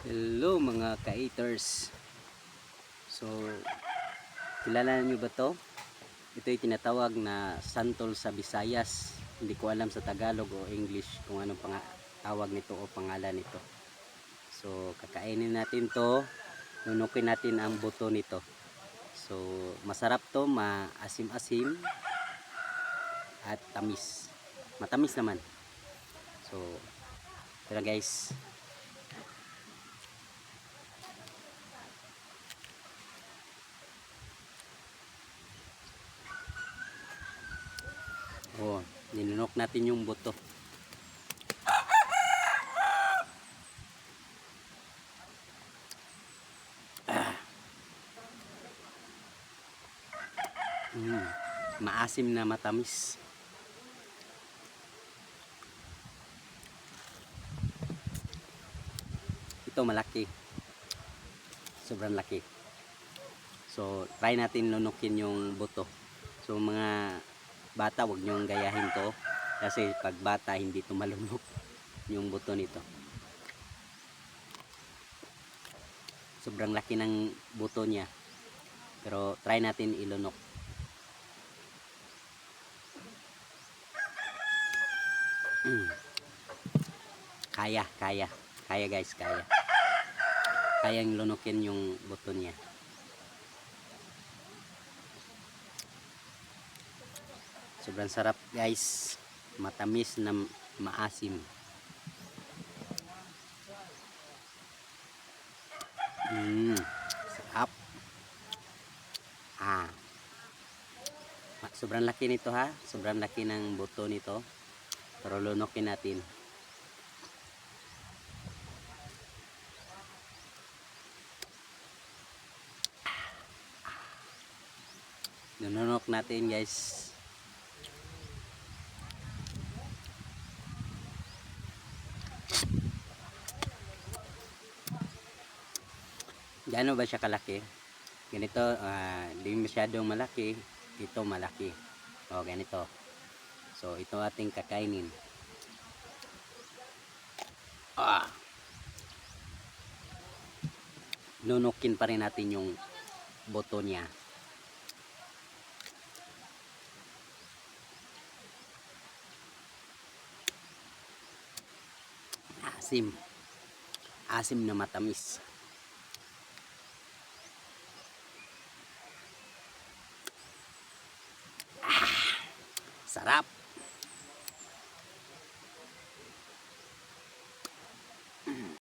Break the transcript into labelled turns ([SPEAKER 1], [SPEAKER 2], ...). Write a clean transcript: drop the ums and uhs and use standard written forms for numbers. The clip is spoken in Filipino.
[SPEAKER 1] Hello mga ka-eaters. So, kilala niyo ba to? Ito ay tinatawag na santol sa Visayas. Hindi ko alam sa Tagalog o English kung anong tawag nito o pangalan nito. So, kakainin natin to. Nunukin natin ang buto nito. So, masarap to, maasim-asim at tamis. Matamis naman. So, tara guys. Oh, ninunok natin yung buto. Maasim na matamis. Ito malaki. Sobrang laki. So, try natin lunukin yung buto. So, mga bata, wag nyong gayahin to. Kasi pag bata, hindi to malunok yung buto nito. Sobrang laki ng buto niya. Pero, try natin ilunok. Kaya. Kaya guys, kaya. Kayang lunukin yung buto niya. Sobrang sarap guys. Matamis na maasim. Sarap. Sobrang laki nito ha. Sobrang laki ng buto nito. Pero lunukin natin. Nununok natin guys. Gaano ba siya kalaki? Ganito, hindi masyadong malaki. Ito malaki. O, ganito. So, ito ating kakainin. Nunukin pa rin natin yung buto niya. Asim. Asim na matamis. Sarap.